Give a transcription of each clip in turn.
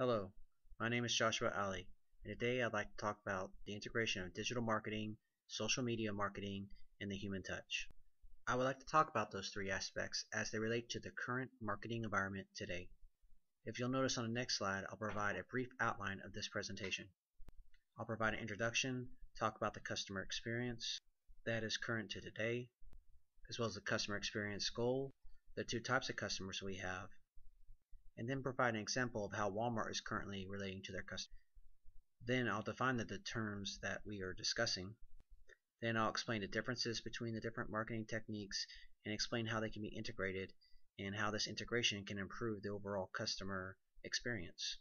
Hello, my name is Joshua Ali, and today I'd like to talk about the integration of digital marketing, social media marketing, and the human touch. I would like to talk about those three aspects as they relate to the current marketing environment today. If you'll notice on the next slide, I'll provide a brief outline of this presentation. I'll provide an introduction, talk about the customer experience that is current to today, as well as the customer experience goal, the two types of customers we have, and then provide an example of how Walmart is currently relating to their customers. Then I'll define the terms that we are discussing. Then I'll explain the differences between the different marketing techniques and explain how they can be integrated and how this integration can improve the overall customer experience.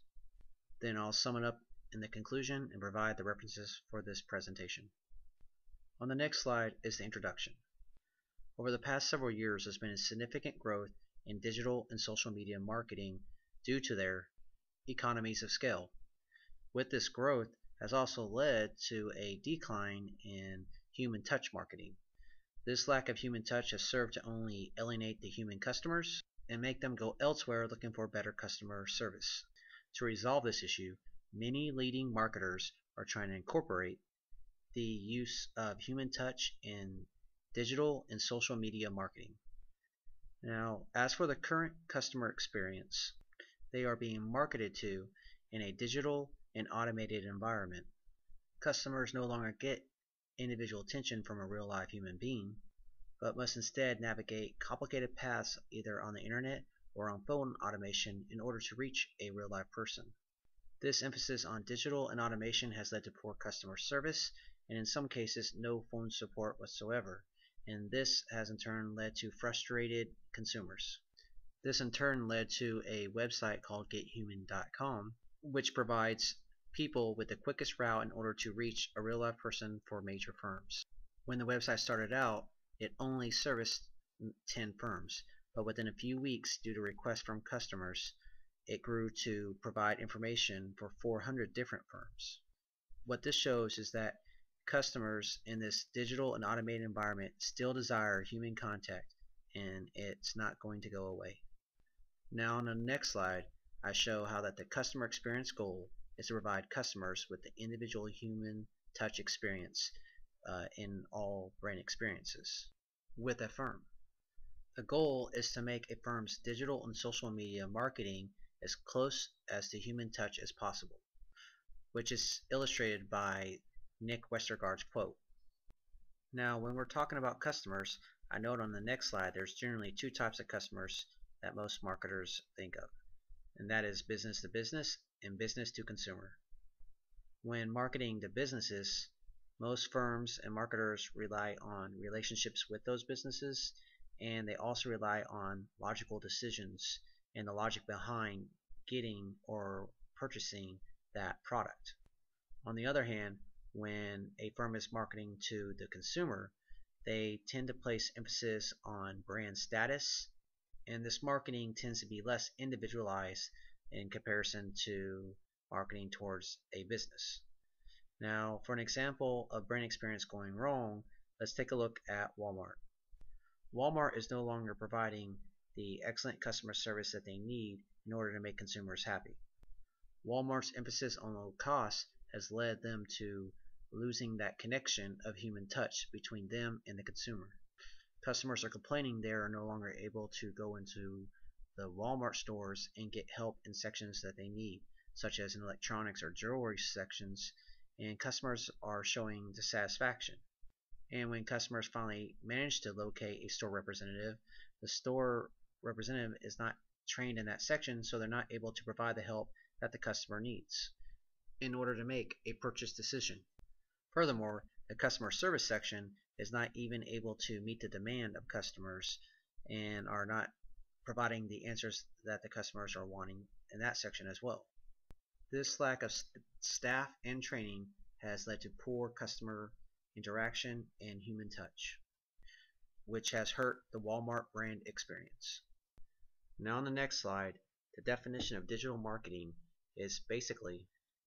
Then I'll sum it up in the conclusion and provide the references for this presentation. On the next slide is the introduction. Over the past several years, there's been a significant growth in digital and social media marketing due to their economies of scale. With this growth has also led to a decline in human touch marketing. This lack of human touch has served to only alienate the human customers and make them go elsewhere looking for better customer service. To resolve this issue, many leading marketers are trying to incorporate the use of human touch in digital and social media marketing. Now, as for the current customer experience, they are being marketed to in a digital and automated environment. Customers no longer get individual attention from a real live human being, but must instead navigate complicated paths either on the internet or on phone automation in order to reach a real live person. This emphasis on digital and automation has led to poor customer service and in some cases no phone support whatsoever, and this has in turn led to frustrated consumers. This in turn led to a website called gethuman.com, which provides people with the quickest route in order to reach a real life person for major firms. When the website started out, it only serviced 10 firms, but within a few weeks, due to requests from customers, it grew to provide information for 400 different firms. What this shows is that customers in this digital and automated environment still desire human contact, and it's not going to go away. Now on the next slide, I show how that the customer experience goal is to provide customers with the individual human touch experience in all brand experiences with a firm. The goal is to make a firm's digital and social media marketing as close as to human touch as possible, which is illustrated by Nick Westergaard's quote. Now when we're talking about customers, I note on the next slide there's generally two types of customers that most marketers think of, and that is business to business and business to consumer. When marketing to businesses, most firms and marketers rely on relationships with those businesses, and they also rely on logical decisions and the logic behind getting or purchasing that product. On the other hand, when a firm is marketing to the consumer, they tend to place emphasis on brand status, and this marketing tends to be less individualized in comparison to marketing towards a business. Now, for an example of brand experience going wrong, let's take a look at Walmart. Walmart is no longer providing the excellent customer service that they need in order to make consumers happy. Walmart's emphasis on low cost has led them to losing that connection of human touch between them and the consumer. Customers are complaining they are no longer able to go into the Walmart stores and get help in sections that they need, such as in electronics or jewelry sections, and customers are showing dissatisfaction. And when customers finally manage to locate a store representative, the store representative is not trained in that section, so they're not able to provide the help that the customer needs in order to make a purchase decision. Furthermore, the customer service section is not even able to meet the demand of customers and are not providing the answers that the customers are wanting in that section as well. This lack of staff and training has led to poor customer interaction and human touch, which has hurt the Walmart brand experience. Now on the next slide, the definition of digital marketing is basically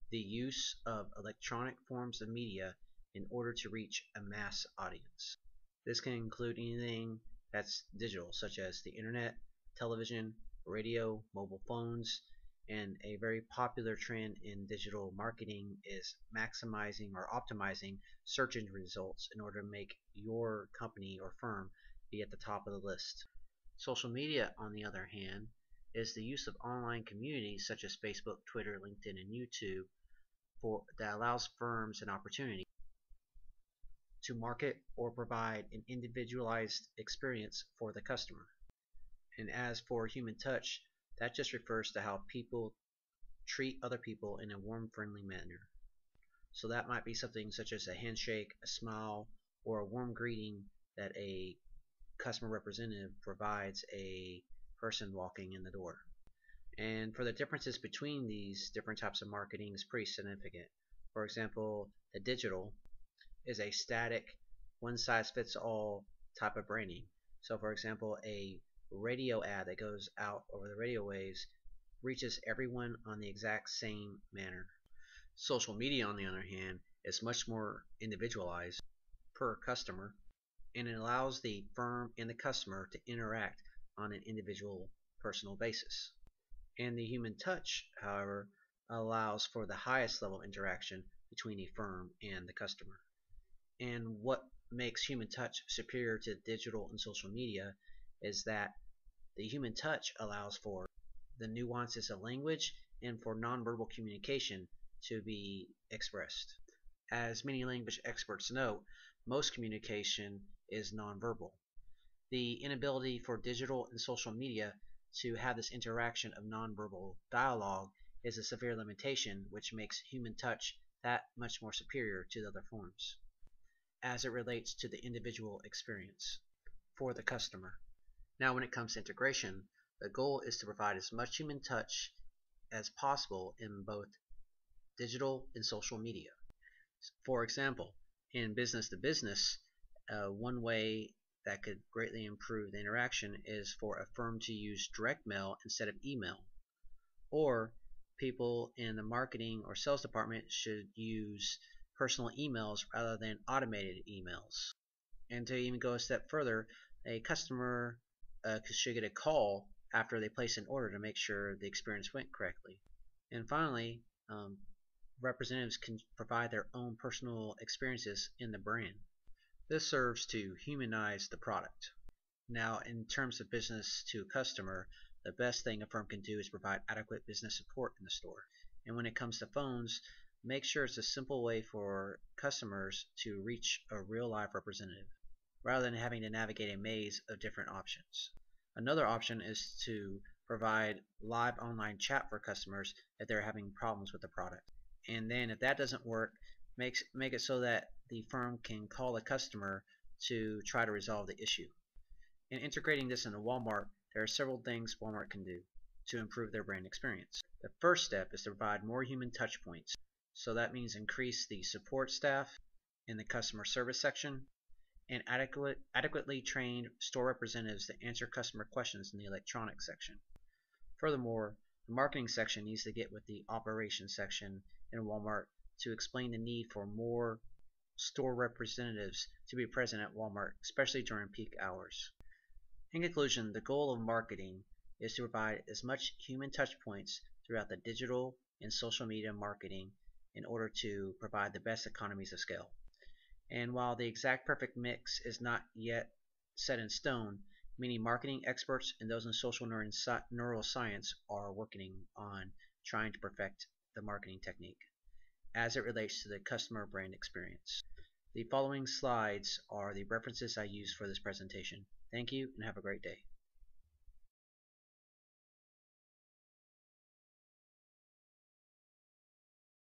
the use of electronic forms of media in order to reach a mass audience. This can include anything that's digital, such as the internet, television, radio, mobile phones, And a very popular trend in digital marketing is maximizing or optimizing search engine results in order to make your company or firm be at the top of the list. Social media, on the other hand, is the use of online communities such as Facebook, Twitter, LinkedIn, and YouTube that allows firms an opportunity to market or provide an individualized experience for the customer. And as for human touch, that just refers to how people treat other people in a warm, friendly manner. So that might be something such as a handshake, a smile, or a warm greeting that a customer representative provides a person walking in the door. And for the differences between these different types of marketing is pretty significant. For example, the digital is a static, one-size-fits-all type of branding. So for example, a radio ad that goes out over the radio waves reaches everyone on the exact same manner. Social media, on the other hand, is much more individualized per customer, and it allows the firm and the customer to interact on an individual personal basis. And the human touch, however, allows for the highest level interaction between a firm and the customer. And what makes human touch superior to digital and social media is that the human touch allows for the nuances of language and for nonverbal communication to be expressed. As many language experts note, most communication is nonverbal. The inability for digital and social media to have this interaction of nonverbal dialogue is a severe limitation, which makes human touch that much more superior to the other forms as it relates to the individual experience for the customer. Now, when it comes to integration, the goal is to provide as much human touch as possible in both digital and social media. For example, in business to business, one way that could greatly improve the interaction is for a firm to use direct mail instead of email. Or people in the marketing or sales department should use personal emails rather than automated emails. And to even go a step further, a customer should get a call after they place an order to make sure the experience went correctly. And finally, representatives can provide their own personal experiences in the brand. This serves to humanize the product. Now, in terms of business to customer, the best thing a firm can do is provide adequate business support in the store. And when it comes to phones, make sure it's a simple way for customers to reach a real live representative, rather than having to navigate a maze of different options. Another option is to provide live online chat for customers if they're having problems with the product. And then if that doesn't work, make it so that the firm can call the customer to try to resolve the issue. In integrating this into Walmart, there are several things Walmart can do to improve their brand experience. The first step is to provide more human touch points. So that means increase the support staff in the customer service section and adequately trained store representatives to answer customer questions in the electronics section. Furthermore, the marketing section needs to get with the operations section in Walmart to explain the need for more store representatives to be present at Walmart, especially during peak hours. In conclusion, the goal of marketing is to provide as much human touch points throughout the digital and social media marketing in order to provide the best economies of scale. And while the exact perfect mix is not yet set in stone, many marketing experts and those in social neuroscience are working on trying to perfect the marketing technique as it relates to the customer brand experience. The following slides are the references I used for this presentation. Thank you and have a great day.